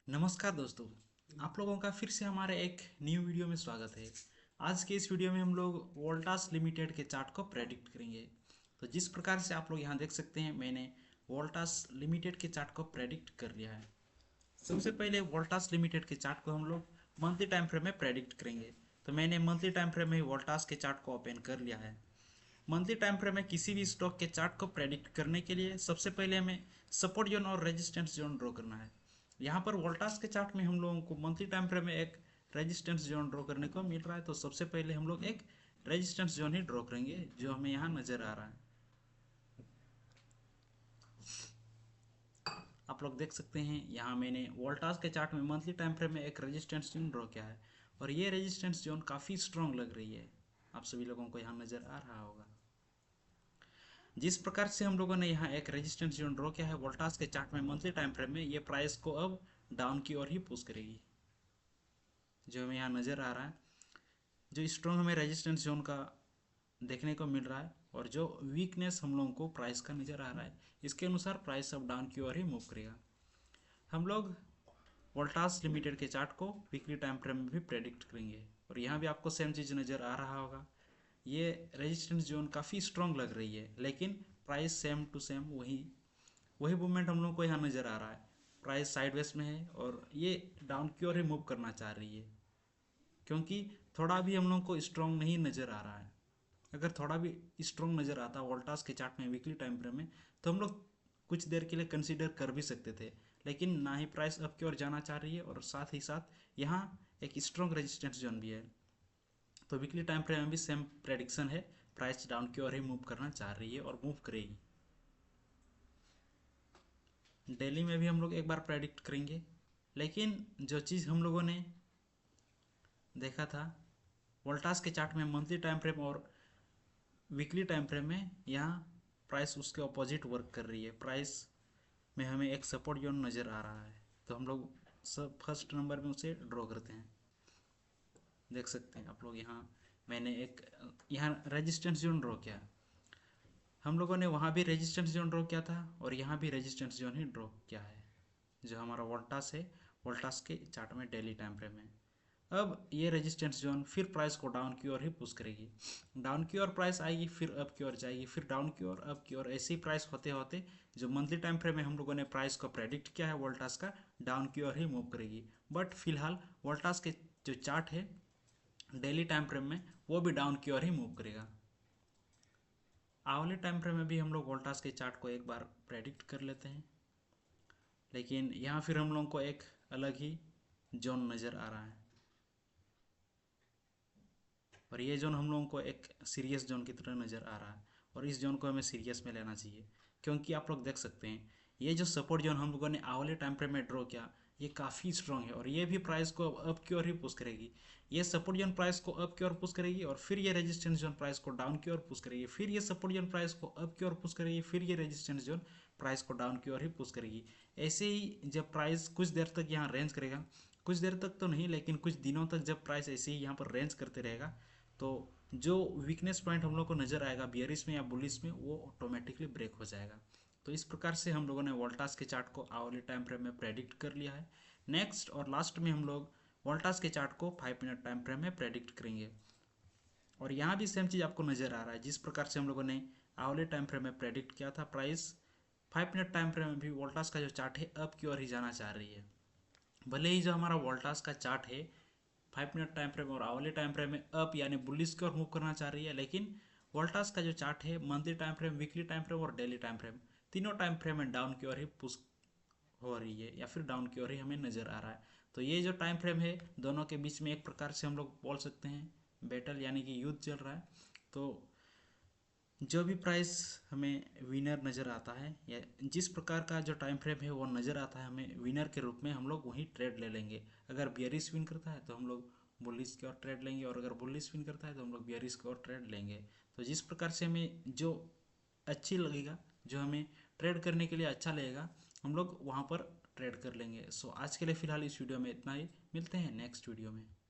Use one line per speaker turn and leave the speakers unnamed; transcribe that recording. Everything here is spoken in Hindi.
नमस्कार दोस्तों। आप लोगों का फिर से हमारे एक न्यू वीडियो में स्वागत है। आज के इस वीडियो में हम लोग वोल्टास लिमिटेड के चार्ट को प्रेडिक्ट करेंगे। तो जिस प्रकार से आप लोग यहाँ देख सकते हैं, मैंने वोल्टास लिमिटेड के चार्ट को प्रेडिक्ट कर लिया है। सबसे पहले वोल्टास लिमिटेड के चार्ट को हम लोग मंथली टाइम फ्रेम में प्रेडिक्ट करेंगे। तो मैंने मंथली टाइम फ्रेम में वोल्टास के चार्ट को ओपन कर लिया है। मंथली टाइम फ्रेम में किसी भी स्टॉक के चार्ट को प्रेडिक्ट करने के लिए सबसे पहले हमें सपोर्ट जोन और रेजिस्टेंस जोन ड्रॉ करना है। यहाँ पर वोल्टास के चार्ट में हम लोगों को मंथली टाइम फ्रेम में एक रेजिस्टेंस जोन ड्रॉ करने को मिल रहा है। तो सबसे पहले हम लोग एक रेजिस्टेंस जोन ही ड्रॉ करेंगे जो हमें यहाँ नज़र आ रहा है। आप लोग देख सकते हैं, यहाँ मैंने वोल्टास के चार्ट में मंथली टाइम फ्रेम में एक रेजिस्टेंस जोन ड्रॉ किया है और ये रेजिस्टेंस जोन काफ़ी स्ट्रॉन्ग लग रही है। आप सभी लोगों को यहाँ नज़र आ रहा होगा। जिस प्रकार से हम लोगों ने यहाँ एक रेजिस्टेंस जोन ड्रॉ किया है वोल्टास के चार्ट में मंथली टाइम फ्रेम में, ये प्राइस को अब डाउन की ओर ही पुश करेगी, जो हमें यहाँ नज़र आ रहा है। जो स्ट्रॉन्ग हमें रेजिस्टेंस जोन का देखने को मिल रहा है और जो वीकनेस हम लोगों को प्राइस का नज़र आ रहा है, इसके अनुसार प्राइस अब डाउन की ओर ही मूव करेगा। हम लोग वोल्टास लिमिटेड के चार्ट को वीकली टाइम फ्रेम में भी प्रेडिक्ट करेंगे और यहाँ भी आपको सेम चीज़ नज़र आ रहा होगा। ये रेजिस्टेंस जोन काफ़ी स्ट्रॉन्ग लग रही है, लेकिन प्राइस सेम टू सेम वही वही मूवमेंट हम लोग को यहाँ नज़र आ रहा है। प्राइस साइडवेज में है और ये डाउन की ओर ही मूव करना चाह रही है, क्योंकि थोड़ा भी हम लोग को स्ट्रॉन्ग नहीं नज़र आ रहा है। अगर थोड़ा भी स्ट्रॉन्ग नज़र आता वोल्टास के चार्ट में वीकली टाइम फ्रेम में, तो हम लोग कुछ देर के लिए कंसीडर कर भी सकते थे। लेकिन ना ही प्राइस अप की ओर जाना चाह रही है और साथ ही साथ यहाँ एक स्ट्रॉन्ग रेजिस्टेंस जोन भी है। तो वीकली टाइम फ्रेम में भी सेम प्रेडिक्शन है, प्राइस डाउन की ओर ही मूव करना चाह रही है और मूव करेगी। डेली में भी हम लोग एक बार प्रेडिक्ट करेंगे, लेकिन जो चीज़ हम लोगों ने देखा था वोल्टास के चार्ट में मंथली टाइम फ्रेम और वीकली टाइम फ्रेम में, यहाँ प्राइस उसके अपोजिट वर्क कर रही है। प्राइस में हमें एक सपोर्ट जोन नज़र आ रहा है, तो हम लोग सब फर्स्ट नंबर में उसे ड्रॉ करते हैं। देख सकते हैं आप लोग, यहाँ मैंने एक यहाँ रेजिस्टेंस जोन ड्रॉ किया। हम लोगों ने वहाँ भी रेजिस्टेंस जोन ड्रॉ किया था और यहाँ भी रेजिस्टेंस जोन ही ड्रॉ किया है, जो हमारा वोल्टास है, वोल्टास के चार्ट में डेली टाइम फ्रेम है। अब ये रेजिस्टेंस जोन फिर प्राइस को डाउन की ओर ही पुश करेगी। डाउन की ओर प्राइस आएगी, फिर अप की ओर जाएगी, फिर डाउन की ओर, अप की ओर, ऐसे ही प्राइस होते होते जो मंथली टाइम फ्रेम में हम लोगों ने प्राइस को प्रेडिक्ट किया है वोल्टास का, डाउन की ओर ही मूव करेगी। बट फिलहाल वोल्टास के जो चार्ट है डेली टाइम फ्रेम में, वो भी डाउन की ओर ही मूव करेगा। आवली टाइम फ्रेम में भी हम लोग वोल्टास के चार्ट को एक बार प्रेडिक्ट कर लेते हैं, लेकिन यहाँ फिर हम लोग को एक अलग ही जोन नज़र आ रहा है और ये जोन हम लोगों को एक सीरियस जोन की तरह नज़र आ रहा है और इस जोन को हमें सीरियस में लेना चाहिए। क्योंकि आप लोग देख सकते हैं, ये जो सपोर्ट जोन हम लोगों ने आवले टाइम फ्रेम में ड्रॉ किया, ये काफ़ी स्ट्रॉन्ग है और ये भी प्राइस को अप की ओर ही पुश करेगी। ये सपोर्ट जोन प्राइस को अप की ओर पुश करेगी और फिर ये रेजिस्टेंस जोन प्राइस को डाउन की ओर पुश करेगी, फिर ये सपोर्ट जोन प्राइस को अप की ओर पुश करेगी, फिर ये रेजिस्टेंस जोन प्राइस को डाउन की ओर ही पुश करेगी। ऐसे ही जब प्राइस कुछ देर तक यहाँ रेंज करेगा, कुछ देर तक तो नहीं लेकिन कुछ दिनों तक जब प्राइस ऐसे ही यहाँ पर रेंज करते रहेगा, तो जो वीकनेस पॉइंट हम लोग को नज़र आएगा बियरिश में या बुलिश में, वो ऑटोमेटिकली ब्रेक हो जाएगा। तो इस प्रकार से हम लोगों ने वोल्टास के चार्ट को आवली टाइम फ्रेम में प्रेडिक्ट कर लिया है। नेक्स्ट और लास्ट में हम लोग वोल्टास के चार्ट को 5 मिनट टाइम फ्रेम में प्रेडिक्ट करेंगे और यहाँ भी सेम चीज़ आपको नज़र आ रहा है। जिस प्रकार से हम लोगों ने आवले टाइम फ्रेम में प्रेडिक्ट किया था, प्राइस 5 मिनट टाइम फ्रेम में भी वोल्टास का जो चार्ट है अप की ओर ही जाना चाह रही है। भले ही जो हमारा वोल्टास का चार्ट है 5 मिनट टाइम फ्रेम और आवले टाइम फ्रेम में अप यानी बुलिश की ओर मूव करना चाह रही है, लेकिन वोल्टास का जो चार्ट है monthly time frame, weekly time frame और डेली टाइम फ्रेम, तीनों टाइम फ्रेम में डाउन की ओर ही पुश हो रही है या फिर डाउन की ओर ही हमें नज़र आ रहा है। तो ये जो टाइम फ्रेम है दोनों के बीच में एक प्रकार से हम लोग बोल सकते हैं बैटल यानी कि युद्ध चल रहा है। तो जो भी प्राइस हमें विनर नज़र आता है या जिस प्रकार का जो टाइम फ्रेम है वो नज़र आता है हमें विनर के रूप में, हम लोग वही ट्रेड ले लेंगे। अगर बियरिश विन करता है तो हम लोग बुलिश की ओर ट्रेड लेंगे और अगर बुलिश विन करता है तो हम लोग बियरिश की ओर ट्रेड लेंगे। तो जिस प्रकार से हमें जो अच्छी लगेगा, जो हमें ट्रेड करने के लिए अच्छा लगेगा, हम लोग वहाँ पर ट्रेड कर लेंगे। सो आज के लिए फ़िलहाल इस वीडियो में इतना ही, मिलते हैं नेक्स्ट वीडियो में।